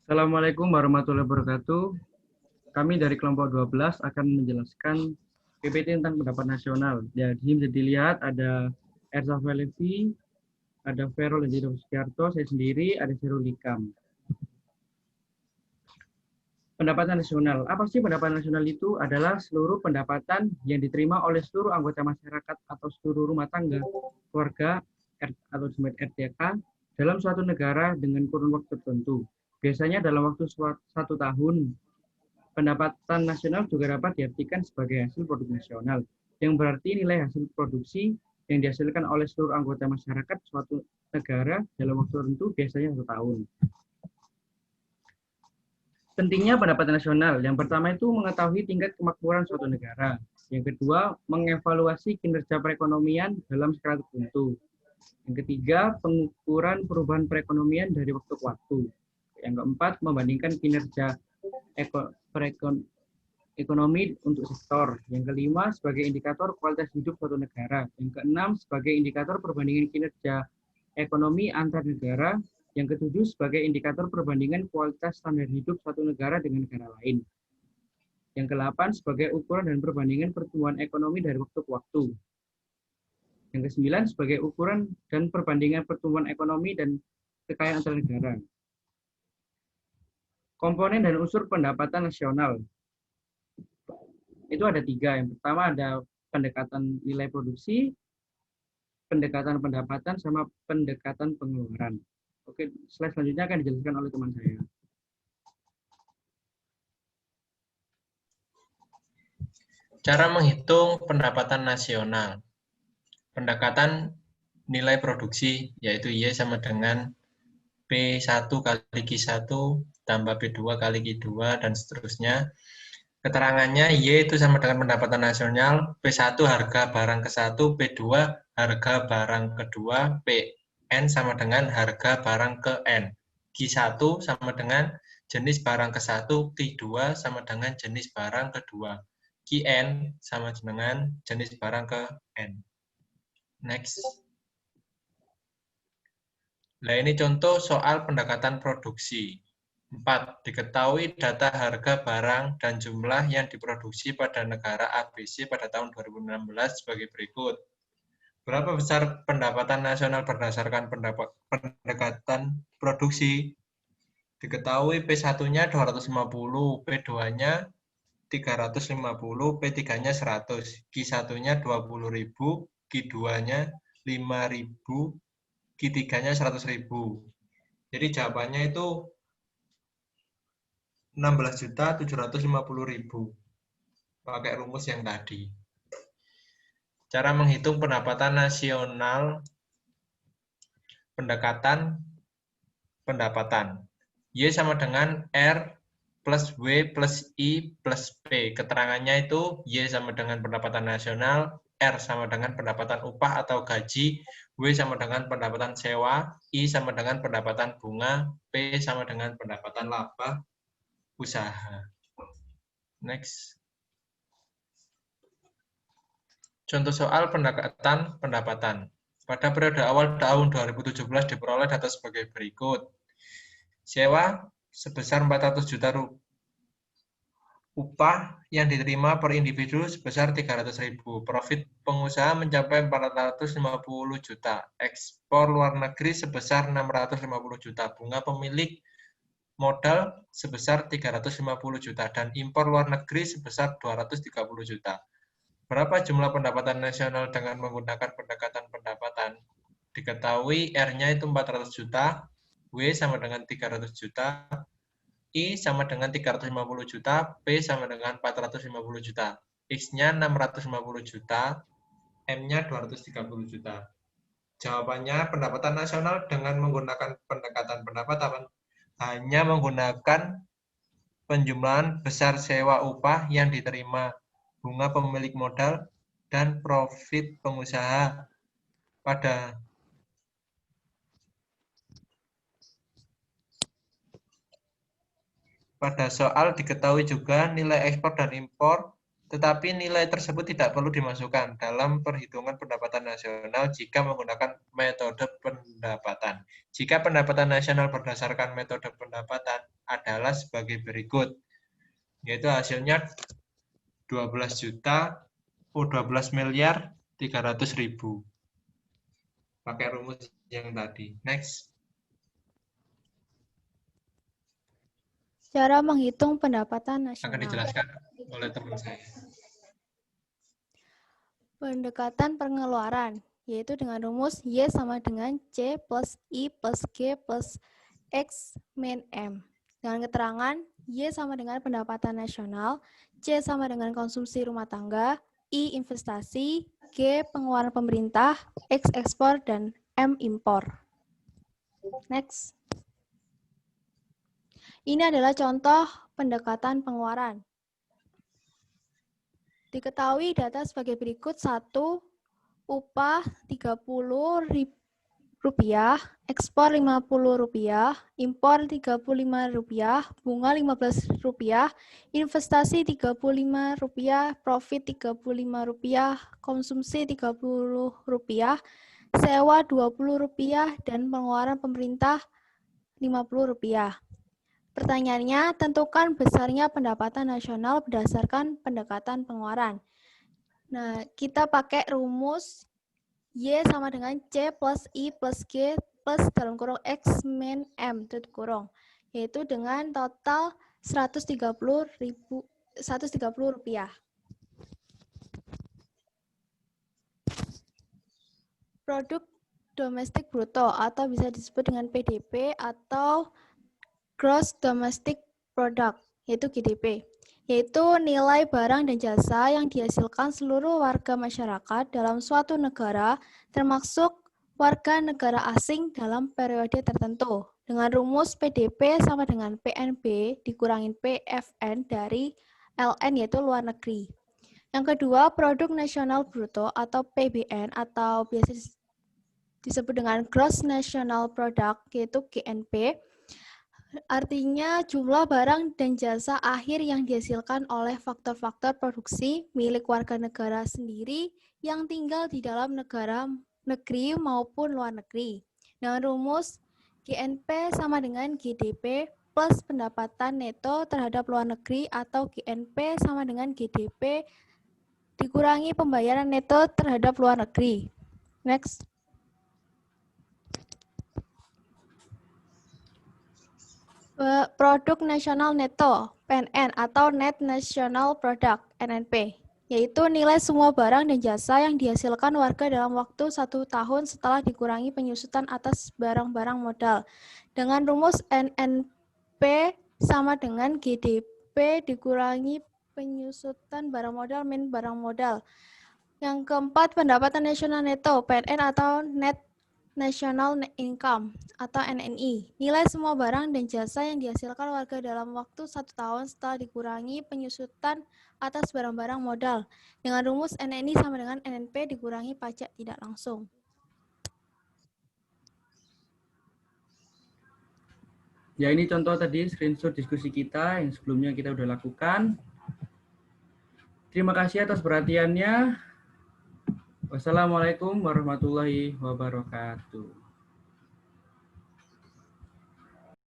Assalamualaikum warahmatullahi wabarakatuh. Kami dari kelompok 12 akan menjelaskan PPT tentang pendapat nasional. Jadi bisa dilihat ada Ersa Felevi, ada Vero Lendiro Sukiarto, saya sendiri, ada Sirul Ikam. Pendapatan nasional. Apa sih pendapatan nasional itu? Adalah seluruh pendapatan yang diterima oleh seluruh anggota masyarakat atau seluruh rumah tangga, keluarga, atau disebut RTK dalam suatu negara dengan kurun waktu tertentu. Biasanya dalam waktu 1 tahun. Pendapatan nasional juga dapat diartikan sebagai hasil produk nasional, yang berarti nilai hasil produksi yang dihasilkan oleh seluruh anggota masyarakat suatu negara dalam waktu tertentu, biasanya 1 tahun. Pentingnya pendapatan nasional. Yang pertama itu mengetahui tingkat kemakmuran suatu negara. Yang kedua, mengevaluasi kinerja perekonomian dalam skala tertentu. Yang ketiga, pengukuran perubahan perekonomian dari waktu ke waktu. Yang keempat, membandingkan kinerja ekonomi untuk sektor. Yang kelima, sebagai indikator kualitas hidup suatu negara. Yang keenam, sebagai indikator perbandingan kinerja ekonomi antar negara. Yang ketujuh, sebagai indikator perbandingan kualitas standar hidup suatu negara dengan negara lain. Yang kedelapan, sebagai ukuran dan perbandingan pertumbuhan ekonomi dari waktu ke waktu. Yang kesembilan, sebagai ukuran dan perbandingan pertumbuhan ekonomi dan kekayaan antar negara. Komponen dan unsur pendapatan nasional. Itu ada 3. Yang pertama ada pendekatan nilai produksi, pendekatan pendapatan, sama pendekatan pengeluaran. Oke, slide selanjutnya akan dijelaskan oleh teman saya. Cara menghitung pendapatan nasional. Pendekatan nilai produksi, yaitu Y sama dengan P1 kali Q1 tambah P2 kali Q2, dan seterusnya. Keterangannya Y itu sama dengan pendapatan nasional, P1 harga barang ke-1, P2 harga barang kedua, PN sama dengan harga barang ke N. Q1 sama dengan jenis barang ke-1, Q2 sama dengan jenis barang kedua. Qn sama dengan jenis barang ke N. Next. Nah, ini contoh soal pendekatan produksi. 4. Diketahui data harga barang dan jumlah yang diproduksi pada negara ABC pada tahun 2016 sebagai berikut. Berapa besar pendapatan nasional berdasarkan pendekatan produksi? Diketahui P1-nya 250, P2-nya 350, P3-nya 100, Q1-nya 20.000, Q2-nya 5.000, Q3-nya 100.000. Jadi jawabannya itu 16.750.000. Pakai rumus yang tadi. Cara menghitung pendapatan nasional, pendekatan pendapatan. Y sama dengan R plus W plus I plus P. Keterangannya itu Y sama dengan pendapatan nasional, R sama dengan pendapatan upah atau gaji, W sama dengan pendapatan sewa, I sama dengan pendapatan bunga, P sama dengan pendapatan laba usaha. Next. Contoh soal pendekatan pendapatan. Pada periode awal tahun 2017 diperoleh data sebagai berikut. Sewa sebesar 400 juta rupiah. Upah yang diterima per individu sebesar 300.000. Profit pengusaha mencapai 450 juta. Ekspor luar negeri sebesar 650 juta. Bunga pemilik modal sebesar 350 juta. Dan impor luar negeri sebesar 230 juta. Berapa jumlah pendapatan nasional dengan menggunakan pendekatan pendapatan? Diketahui R-nya itu 400 juta, W sama dengan 300 juta, I sama dengan 350 juta, P sama dengan 450 juta. X-nya 650 juta, M-nya 230 juta. Jawabannya pendapatan nasional dengan menggunakan pendekatan pendapatan hanya menggunakan penjumlahan besar sewa upah yang diterima, bunga pemilik modal, dan profit pengusaha. Pada soal diketahui juga nilai ekspor dan impor, tetapi nilai tersebut tidak perlu dimasukkan dalam perhitungan pendapatan nasional jika menggunakan metode pendapatan. Jika pendapatan nasional berdasarkan metode pendapatan, adalah sebagai berikut. Yaitu hasilnya 12 miliar 300.000. Pakai rumus yang tadi. Next. Cara menghitung pendapatan Akan nasional. dijelaskan oleh teman saya. Pendekatan pengeluaran, yaitu dengan rumus Y sama dengan C plus I plus G plus X min M. Dengan keterangan, Y sama dengan pendapatan nasional, C sama dengan konsumsi rumah tangga, I investasi, G pengeluaran pemerintah, X ekspor, dan M impor. Next. Ini adalah contoh pendekatan pengeluaran. Diketahui data sebagai berikut. 1. Upah Rp30.000, ekspor Rp50, impor Rp35, bunga Rp15, investasi Rp35, profit Rp35, konsumsi Rp30, sewa Rp20, dan pengeluaran pemerintah Rp50. Pertanyaannya, tentukan besarnya pendapatan nasional berdasarkan pendekatan pengeluaran. Nah, kita pakai rumus Y sama dengan C plus I plus G plus dalam kurung X min M tutup kurung, yaitu dengan total Rp130. Produk domestik bruto atau bisa disebut dengan PDB atau Gross Domestic Product, yaitu GDP, yaitu nilai barang dan jasa yang dihasilkan seluruh warga masyarakat dalam suatu negara, termasuk warga negara asing dalam periode tertentu. Dengan rumus PDB sama dengan PNB dikurangin PFN dari LN, yaitu luar negeri. Yang kedua, Produk Nasional Bruto atau PBN atau biasa disebut dengan Gross National Product, yaitu GNP. Artinya jumlah barang dan jasa akhir yang dihasilkan oleh faktor-faktor produksi milik warga negara sendiri yang tinggal di dalam negeri maupun luar negeri. Dengan rumus GNP sama dengan GDP plus pendapatan neto terhadap luar negeri atau GNP sama dengan GDP dikurangi pembayaran neto terhadap luar negeri. Next. Produk Nasional Neto, PNN, atau Net National Product, NNP, yaitu nilai semua barang dan jasa yang dihasilkan warga dalam waktu 1 tahun setelah dikurangi penyusutan atas barang-barang modal. Dengan rumus NNP sama dengan GDP dikurangi penyusutan barang modal min barang modal. Yang keempat, pendapatan nasional neto, PNN atau Net National Income atau NNI, nilai semua barang dan jasa yang dihasilkan warga dalam waktu 1 tahun setelah dikurangi penyusutan atas barang-barang modal. Dengan rumus NNI sama dengan NNP dikurangi pajak tidak langsung. Ya, ini contoh tadi screenshot diskusi kita yang sebelumnya kita udah lakukan. Terima kasih atas perhatiannya. Wassalamualaikum warahmatullahi wabarakatuh.